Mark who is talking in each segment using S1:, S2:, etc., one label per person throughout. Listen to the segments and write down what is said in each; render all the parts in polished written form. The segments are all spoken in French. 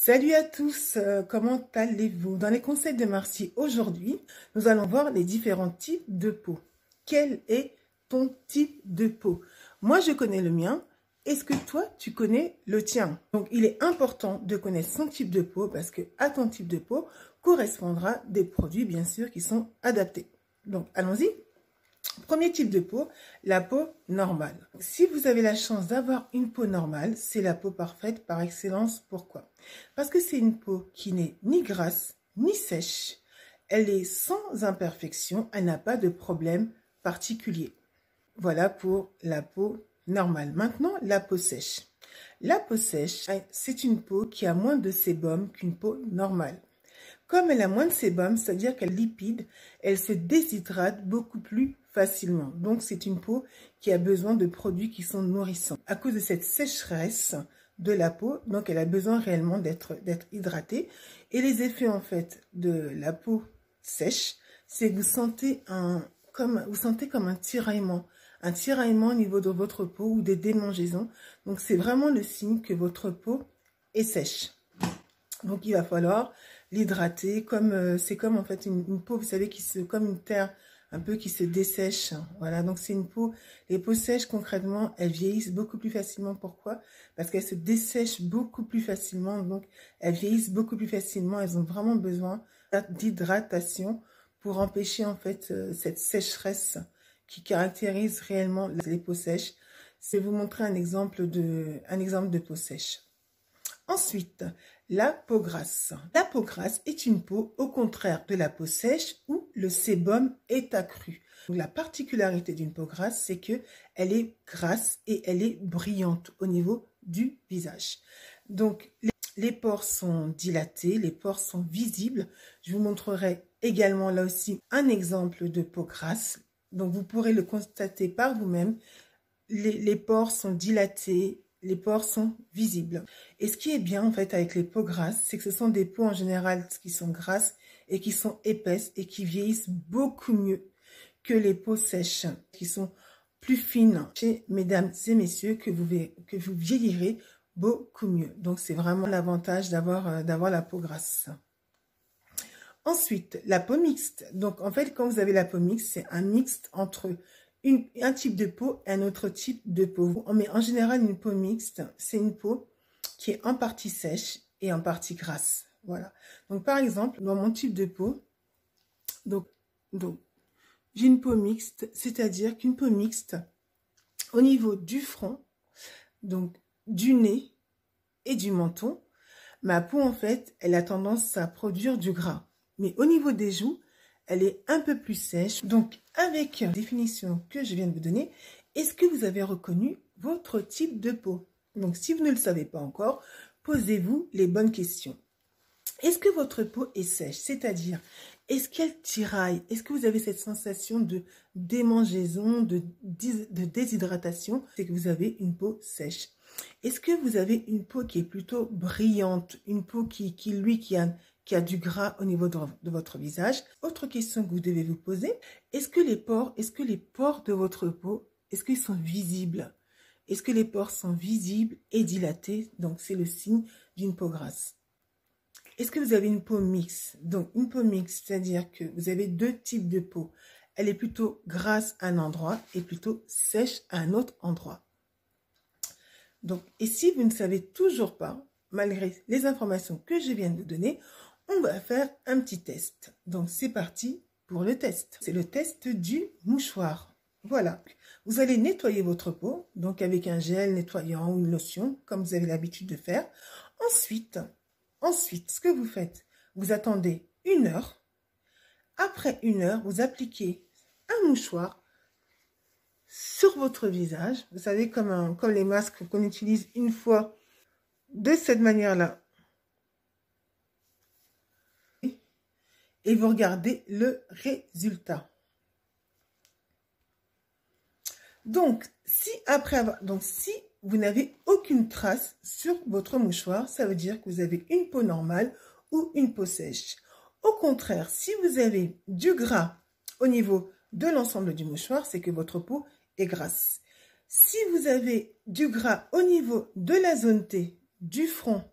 S1: Salut à tous, comment allez-vous? Dans les conseils de Marcy, aujourd'hui, nous allons voir les différents types de peau. Quel est ton type de peau? Moi, je connais le mien. Est-ce que toi, tu connais le tien? Donc, il est important de connaître son type de peau parce que à ton type de peau correspondra des produits, bien sûr, qui sont adaptés. Donc, allons-y. Premier type de peau, la peau normale. Si vous avez la chance d'avoir une peau normale, c'est la peau parfaite par excellence. Pourquoi? Parce que c'est une peau qui n'est ni grasse, ni sèche. Elle est sans imperfection, elle n'a pas de problème particulier. Voilà pour la peau normale. Maintenant, la peau sèche. La peau sèche, c'est une peau qui a moins de sébum qu'une peau normale. Comme elle a moins de sébum, c'est-à-dire qu'elle est lipide, elle se déshydrate beaucoup plus facilement. Donc, c'est une peau qui a besoin de produits qui sont nourrissants. À cause de cette sécheresse de la peau, donc elle a besoin réellement d'être hydratée. Et les effets, en fait, de la peau sèche, c'est que vous sentez comme un tiraillement au niveau de votre peau ou des démangeaisons. Donc, c'est vraiment le signe que votre peau est sèche. Donc, il va falloir l'hydrater, c'est comme en fait une peau, vous savez, comme une terre un peu qui se dessèche. Voilà, donc c'est une peau, les peaux sèches concrètement, elles vieillissent beaucoup plus facilement. Pourquoi? Parce qu'elles se dessèchent beaucoup plus facilement, donc elles vieillissent beaucoup plus facilement. Elles ont vraiment besoin d'hydratation pour empêcher en fait cette sécheresse qui caractérise réellement les peaux sèches. Je vais vous montrer un exemple de peau sèche. Ensuite, la peau grasse. La peau grasse est une peau au contraire de la peau sèche où le sébum est accru. Donc, la particularité d'une peau grasse, c'est que elle est grasse et elle est brillante au niveau du visage. Donc, les pores sont dilatés, les pores sont visibles. Je vous montrerai également là aussi un exemple de peau grasse. Donc, vous pourrez le constater par vous-même. Les pores sont dilatés. Les pores sont visibles. Et ce qui est bien en fait avec les peaux grasses, c'est que ce sont des peaux en général qui sont grasses et qui sont épaisses et qui vieillissent beaucoup mieux que les peaux sèches, qui sont plus fines. Chez mesdames et messieurs, que vous vieillirez beaucoup mieux. Donc c'est vraiment l'avantage d'avoir la peau grasse. Ensuite, la peau mixte. Donc en fait, quand vous avez la peau mixte, c'est un mixte entre un type de peau et un autre type de peau. Mais en général, une peau mixte, c'est une peau qui est en partie sèche et en partie grasse. Voilà. Donc, par exemple, dans mon type de peau, donc j'ai une peau mixte, c'est-à-dire qu'une peau mixte, au niveau du front, donc du nez et du menton, ma peau, en fait, elle a tendance à produire du gras. Mais au niveau des joues, elle est un peu plus sèche. Donc, avec la définition que je viens de vous donner, est-ce que vous avez reconnu votre type de peau? Donc, si vous ne le savez pas encore, posez-vous les bonnes questions. Est-ce que votre peau est sèche? C'est-à-dire, est-ce qu'elle tiraille? Est-ce que vous avez cette sensation de démangeaison, de déshydratation? C'est que vous avez une peau sèche. Est-ce que vous avez une peau qui est plutôt brillante? Une peau qui a du gras au niveau de votre visage? Autre question que vous devez vous poser, est-ce que les pores de votre peau, est-ce qu'ils sont visibles? Est-ce que les pores sont visibles et dilatés? Donc, c'est le signe d'une peau grasse. Est-ce que vous avez une peau mixte? Donc, une peau mixte, c'est-à-dire que vous avez deux types de peau. Elle est plutôt grasse à un endroit et plutôt sèche à un autre endroit. Donc, et si vous ne savez toujours pas, malgré les informations que je viens de vous donner, on va faire un petit test. Donc, c'est parti pour le test. C'est le test du mouchoir. Voilà. Vous allez nettoyer votre peau, donc avec un gel nettoyant ou une lotion, comme vous avez l'habitude de faire. Ensuite, ce que vous faites, vous attendez 1 heure. Après 1 heure, vous appliquez un mouchoir sur votre visage. Vous savez, comme les masques qu'on utilise une fois de cette manière-là. Et vous regardez le résultat. Donc, si vous n'avez aucune trace sur votre mouchoir, ça veut dire que vous avez une peau normale ou une peau sèche. Au contraire, si vous avez du gras au niveau de l'ensemble du mouchoir, c'est que votre peau est grasse. Si vous avez du gras au niveau de la zone T, du front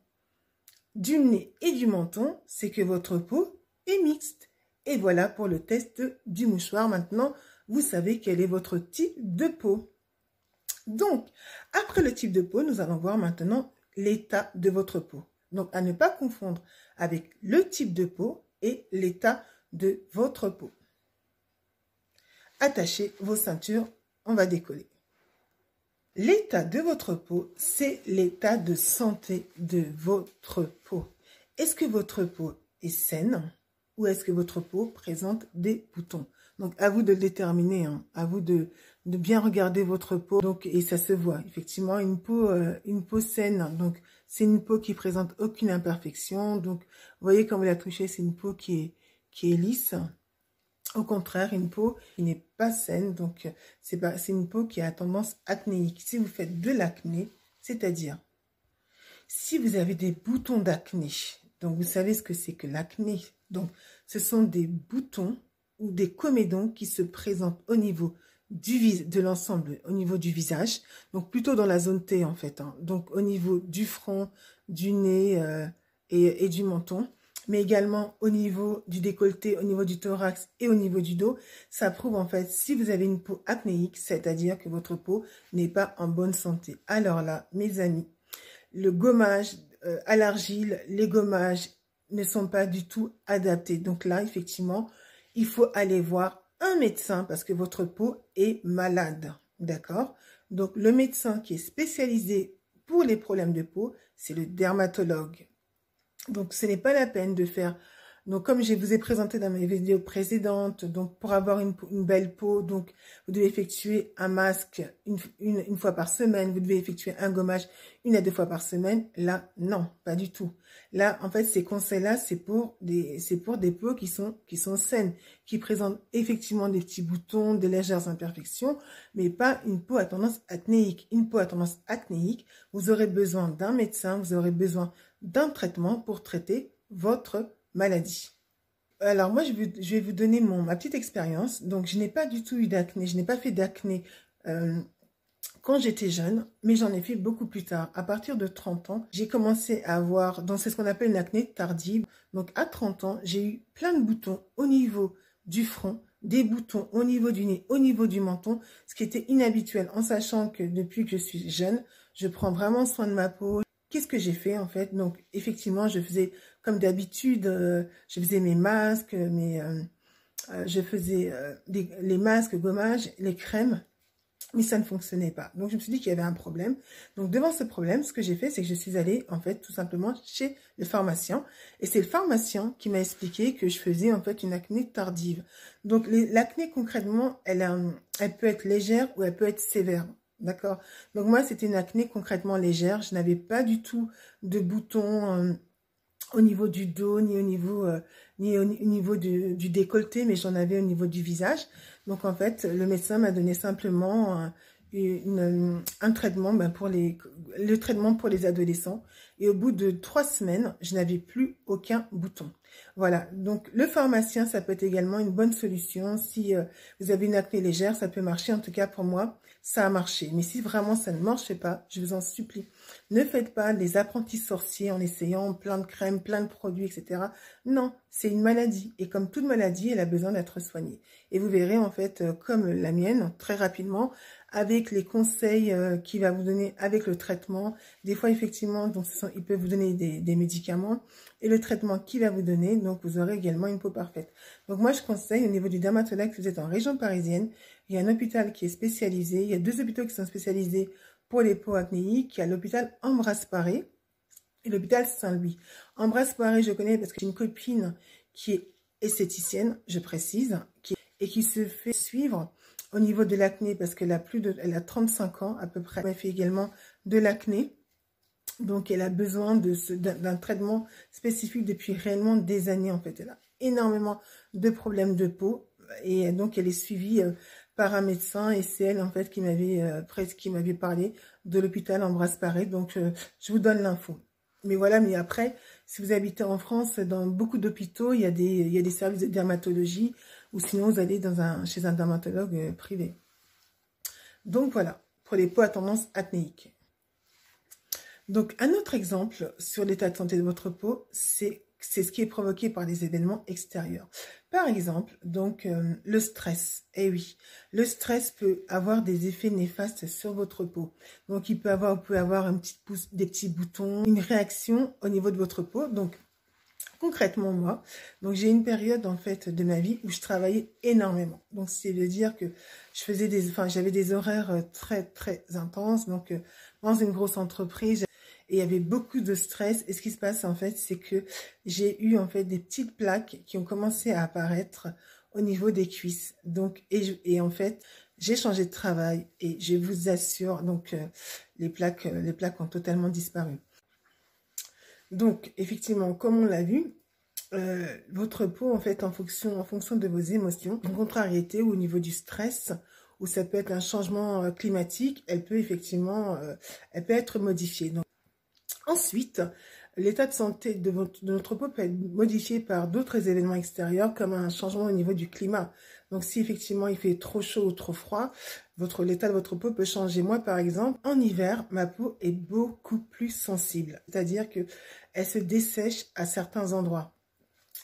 S1: du nez et du menton, c'est que votre peau est mixte. Et voilà pour le test du mouchoir. Maintenant, vous savez quel est votre type de peau. Donc, après le type de peau, nous allons voir maintenant l'état de votre peau. Donc, à ne pas confondre avec le type de peau et l'état de votre peau. Attachez vos ceintures, on va décoller. L'état de votre peau, c'est l'état de santé de votre peau. Est-ce que votre peau est saine ou est-ce que votre peau présente des boutons? Donc, à vous de le déterminer, hein. À vous de bien regarder votre peau. Donc, et ça se voit, effectivement, une peau saine. Donc, c'est une peau qui présente aucune imperfection. Donc, vous voyez, quand vous la touchez, c'est une peau qui est lisse. Au contraire, une peau qui n'est pas saine, donc c'est une peau qui a tendance acnéique. Si vous faites de l'acné, c'est-à-dire si vous avez des boutons d'acné, donc vous savez ce que c'est que l'acné. Donc, ce sont des boutons ou des comédons qui se présentent au niveau de l'ensemble, au niveau du visage, donc plutôt dans la zone T en fait, hein. Donc au niveau du front, du nez et du menton, mais également au niveau du décolleté, au niveau du thorax et au niveau du dos. Ça prouve en fait si vous avez une peau acnéique, c'est-à-dire que votre peau n'est pas en bonne santé. Alors là, mes amis, le gommage à l'argile, les gommages ne sont pas du tout adaptés. Donc là, effectivement, il faut aller voir un médecin parce que votre peau est malade, d'accord? Donc, le médecin qui est spécialisé pour les problèmes de peau, c'est le dermatologue. Donc, ce n'est pas la peine de faire... Donc, comme je vous ai présenté dans mes vidéos précédentes, donc pour avoir une belle peau, donc vous devez effectuer un masque une fois par semaine, vous devez effectuer un gommage 1 à 2 fois par semaine. Là, non, pas du tout. Là, en fait, ces conseils-là, c'est pour des peaux qui sont saines, qui présentent effectivement des petits boutons, des légères imperfections, mais pas une peau à tendance acnéique. Une peau à tendance acnéique, vous aurez besoin d'un médecin, vous aurez besoin d'un traitement pour traiter votre maladie. Alors moi, je vais vous donner ma petite expérience. Donc, je n'ai pas du tout eu d'acné. Je n'ai pas fait d'acné quand j'étais jeune, mais j'en ai fait beaucoup plus tard. À partir de 30 ans, j'ai commencé à avoir, donc c'est ce qu'on appelle une acné tardive. Donc, à 30 ans, j'ai eu plein de boutons au niveau du front, des boutons au niveau du nez, au niveau du menton, ce qui était inhabituel, en sachant que depuis que je suis jeune, je prends vraiment soin de ma peau. Qu'est-ce que j'ai fait en fait? Donc effectivement, je faisais comme d'habitude, je faisais mes masques, je faisais les masques, gommages, les crèmes, mais ça ne fonctionnait pas. Donc je me suis dit qu'il y avait un problème. Donc devant ce problème, ce que j'ai fait, c'est que je suis allée en fait tout simplement chez le pharmacien. Et c'est le pharmacien qui m'a expliqué que je faisais en fait une acné tardive. Donc l'acné concrètement, elle peut être légère ou elle peut être sévère. D'accord? Donc moi, c'était une acné concrètement légère. Je n'avais pas du tout de boutons au niveau du dos, ni au niveau du décolleté, mais j'en avais au niveau du visage. Donc en fait, le médecin m'a donné simplement un traitement le traitement pour les adolescents. Et au bout de 3 semaines, je n'avais plus aucun bouton. Voilà, donc le pharmacien, ça peut être également une bonne solution. Si vous avez une acné légère, ça peut marcher. En tout cas, pour moi, ça a marché. Mais si vraiment ça ne marche pas, je vous en supplie, ne faites pas les apprentis sorciers en essayant plein de crèmes, plein de produits, etc. Non, c'est une maladie. Et comme toute maladie, elle a besoin d'être soignée. Et vous verrez, en fait, comme la mienne, très rapidement, avec les conseils qu'il va vous donner, avec le traitement. Des fois, effectivement, donc, il peut vous donner des médicaments. Et le traitement qu'il va vous donner, donc vous aurez également une peau parfaite. Donc moi, je conseille au niveau du dermatologue, si vous êtes en région parisienne, il y a un hôpital qui est spécialisé. Il y a 2 hôpitaux qui sont spécialisés pour les peaux acnéiques. Il y a l'hôpital Ambroise Paré et l'hôpital Saint-Louis. Ambroise Paré, je connais parce que j'ai une copine qui est esthéticienne, je précise, et qui se fait suivre au niveau de l'acné parce qu'elle elle a 35 ans à peu près. Elle fait également de l'acné. Donc, elle a besoin d'un traitement spécifique depuis réellement des années, en fait. Elle a énormément de problèmes de peau et donc, elle est suivie par un médecin et c'est elle, en fait, qui m'avait parlé de l'hôpital Ambroise Paré. Donc, je vous donne l'info. Mais voilà, mais après, si vous habitez en France, dans beaucoup d'hôpitaux, il y a des services de dermatologie ou sinon, vous allez chez un dermatologue privé. Donc, voilà, pour les peaux à tendance acnéique. Donc, un autre exemple sur l'état de santé de votre peau, c'est ce qui est provoqué par des événements extérieurs. Par exemple, donc le stress. Eh oui, le stress peut avoir des effets néfastes sur votre peau. Donc, vous pouvez avoir des petits boutons, une réaction au niveau de votre peau. Donc, concrètement, moi, donc j'ai une période en fait de ma vie où je travaillais énormément. Donc, c'est de dire que j'avais des horaires très très intenses. Donc, dans une grosse entreprise. Et il y avait beaucoup de stress. Et ce qui se passe, en fait, c'est que j'ai eu, en fait, des petites plaques qui ont commencé à apparaître au niveau des cuisses. Donc, et en fait, j'ai changé de travail et je vous assure, donc, les plaques ont totalement disparu. Donc, effectivement, comme on l'a vu, votre peau, en fait, en fonction de vos émotions, une contrariété ou au niveau du stress, ou ça peut être un changement climatique, elle peut effectivement, elle peut être modifiée. Donc, ensuite, l'état de santé de notre peau peut être modifié par d'autres événements extérieurs comme un changement au niveau du climat. Donc, si effectivement il fait trop chaud ou trop froid, l'état de votre peau peut changer. Moi, par exemple, en hiver, ma peau est beaucoup plus sensible. C'est-à-dire que elle se dessèche à certains endroits.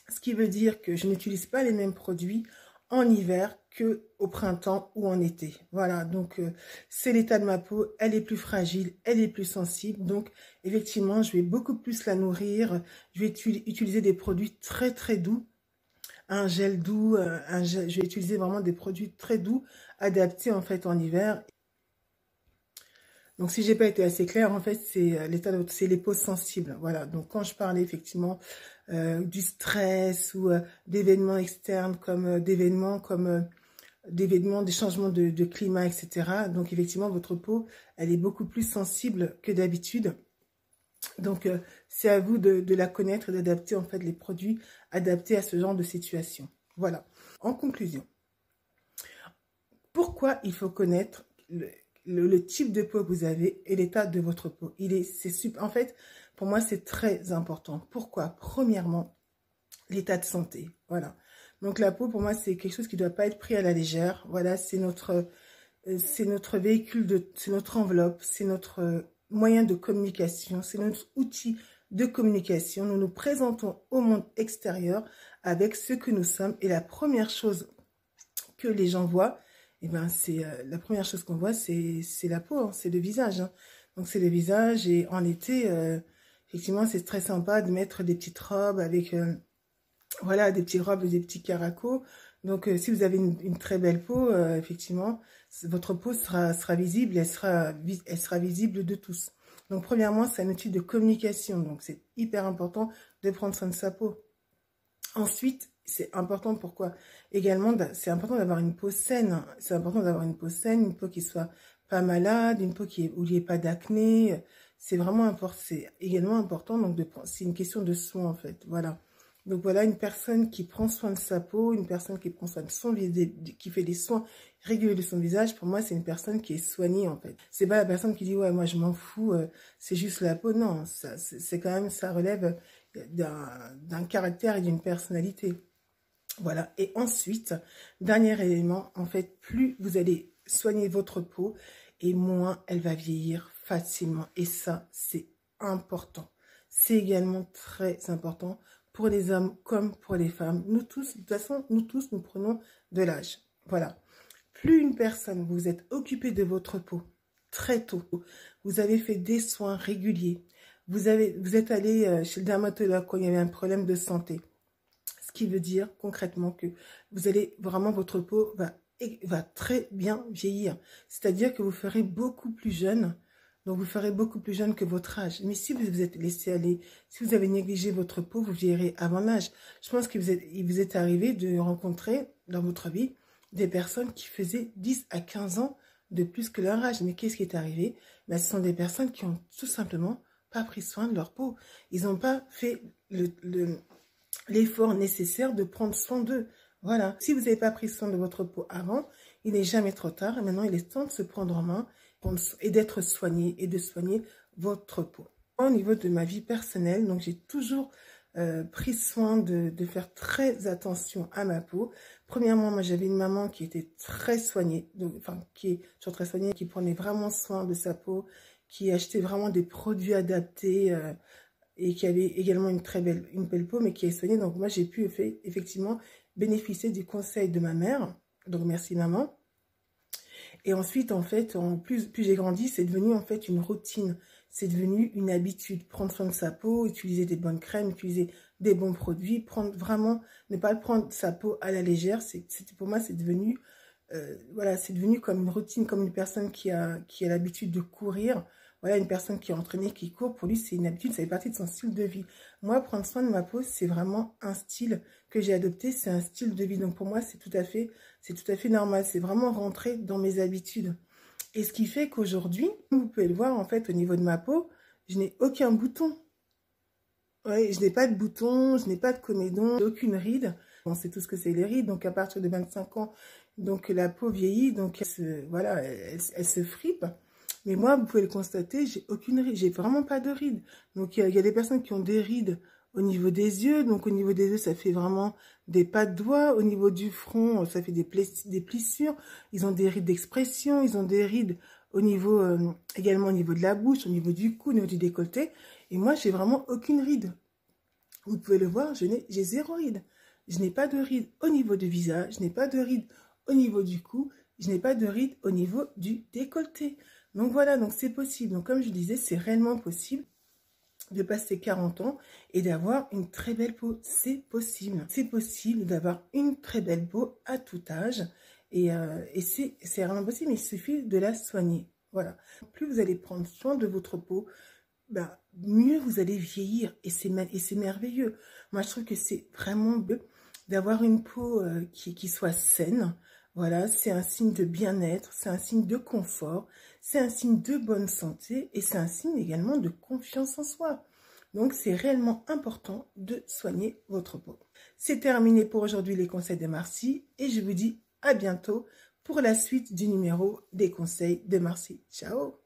S1: Ce qui veut dire que je n'utilise pas les mêmes produits en hiver que au printemps ou en été. Voilà, donc c'est l'état de ma peau, elle est plus fragile, elle est plus sensible. Donc effectivement, je vais beaucoup plus la nourrir. Je vais utiliser des produits très très doux, un gel doux, je vais utiliser vraiment des produits très doux, adaptés en fait en hiver. Donc, si j'ai pas été assez claire, en fait, c'est les peaux sensibles. Voilà. Donc, quand je parlais effectivement du stress ou d'événements externes d'événements, des changements de climat, etc. Donc, effectivement, votre peau, elle est beaucoup plus sensible que d'habitude. Donc, c'est à vous de la connaître et d'adapter en fait les produits adaptés à ce genre de situation. Voilà. En conclusion, pourquoi il faut connaître le type de peau que vous avez et l'état de votre peau. En fait, pour moi, c'est très important. Pourquoi? Premièrement, l'état de santé. Voilà. Donc, la peau, pour moi, c'est quelque chose qui ne doit pas être pris à la légère. Voilà, c'est notre véhicule, c'est notre enveloppe, c'est notre moyen de communication, c'est notre outil de communication. Nous nous présentons au monde extérieur avec ce que nous sommes. Et la première chose que les gens voient, eh ben, la première chose qu'on voit, c'est la peau, hein, c'est le visage. Hein. Donc, c'est le visage. Et en été, effectivement, c'est très sympa de mettre des petites robes avec, voilà, des petites robes et des petits caracos. Donc, si vous avez une très belle peau, effectivement, votre peau sera visible, elle sera visible de tous. Donc, premièrement, c'est un outil de communication. Donc, c'est hyper important de prendre soin de sa peau. Ensuite, c'est important, pourquoi? Également, c'est important d'avoir une peau saine. C'est important d'avoir une peau saine, une peau qui soit pas malade, une peau où il n'y ait pas d'acné. C'est vraiment important. C'est également important, donc c'est une question de soin, en fait. Voilà. Donc voilà, une personne qui prend soin de sa peau, une personne qui prend soin de son visage, qui fait des soins réguliers de son visage, pour moi, c'est une personne qui est soignée, en fait. C'est pas la personne qui dit, ouais, moi, je m'en fous, c'est juste la peau. Non, c'est quand même, ça relève d'un caractère et d'une personnalité. Voilà. Et ensuite, dernier élément, en fait, plus vous allez soigner votre peau et moins elle va vieillir facilement. Et ça, c'est important. C'est également très important pour les hommes comme pour les femmes. Nous tous, de toute façon, nous prenons de l'âge. Voilà. Plus une personne, vous êtes occupé de votre peau très tôt, vous avez fait des soins réguliers, vous êtes allé chez le dermatologue quand il y avait un problème de santé. Ce qui veut dire concrètement que votre peau va très bien vieillir. C'est-à-dire que vous ferez beaucoup plus jeune. Donc, vous ferez beaucoup plus jeune que votre âge. Mais si vous vous êtes laissé aller, si vous avez négligé votre peau, vous vieillirez avant l'âge. Je pense qu'il vous est arrivé de rencontrer dans votre vie des personnes qui faisaient 10 à 15 ans de plus que leur âge. Mais qu'est-ce qui est arrivé? Ben, ce sont des personnes qui ont tout simplement pas pris soin de leur peau. Ils n'ont pas fait l'effort nécessaire de prendre soin d'eux. Voilà. Si vous n'avez pas pris soin de votre peau avant, il n'est jamais trop tard. Et maintenant, il est temps de se prendre en main et d'être soigné et de soigner votre peau. Au niveau de ma vie personnelle, donc j'ai toujours pris soin de faire très attention à ma peau. Premièrement, moi j'avais une maman qui était très soignée, qui est toujours très soignée, qui prenait vraiment soin de sa peau, qui achetait vraiment des produits adaptés et qui avait également une belle peau, mais qui est soignée. Donc moi, j'ai pu effectivement bénéficier du conseil de ma mère. Donc merci maman. Et ensuite, en fait, plus j'ai grandi, c'est devenu en fait une routine. C'est devenu une habitude. Prendre soin de sa peau, utiliser des bonnes crèmes, utiliser des bons produits, ne pas prendre sa peau à la légère. Pour moi, c'est devenu, voilà, c'est devenu comme une routine, comme une personne qui a l'habitude de courir. Voilà, une personne qui est entraînée, qui court, pour lui, c'est une habitude, ça fait partie de son style de vie. Moi, prendre soin de ma peau, c'est vraiment un style que j'ai adopté, c'est un style de vie. Donc pour moi, c'est tout à fait normal. C'est vraiment rentré dans mes habitudes. Et ce qui fait qu'aujourd'hui, vous pouvez le voir, en fait, au niveau de ma peau, je n'ai aucun bouton. Ouais, je n'ai pas de bouton, je n'ai pas de comédon, aucune ride. On sait tout ce que c'est les rides, donc à partir de 25 ans, donc la peau vieillit, donc voilà, elle se fripe. Mais moi, vous pouvez le constater, j'ai aucune ride, j'ai vraiment pas de rides. Donc il y a des personnes qui ont des rides au niveau des yeux, donc au niveau des yeux, ça fait vraiment des pas de doigts. Au niveau du front, ça fait des plissures. Ils ont des rides d'expression, ils ont des rides au niveau, également au niveau de la bouche, au niveau du cou, au niveau du décolleté. Et moi, j'ai vraiment aucune ride. Vous pouvez le voir, j'ai zéro ride. Je n'ai pas de ride au niveau du visage, je n'ai pas de ride au niveau du cou, je n'ai pas de ride au niveau du décolleté. Donc voilà, donc c'est possible. Donc comme je disais, c'est réellement possible de passer 40 ans et d'avoir une très belle peau. C'est possible. C'est possible d'avoir une très belle peau à tout âge. Et c'est vraiment possible, il suffit de la soigner. Voilà. Plus vous allez prendre soin de votre peau, bah, mieux vous allez vieillir. Et c'est merveilleux. Moi, je trouve que c'est vraiment beau d'avoir une peau qui soit saine. Voilà, c'est un signe de bien-être, c'est un signe de confort, c'est un signe de bonne santé et c'est un signe également de confiance en soi. Donc, c'est réellement important de soigner votre peau. C'est terminé pour aujourd'hui les conseils de Marcy et je vous dis à bientôt pour la suite du numéro des conseils de Marcy. Ciao!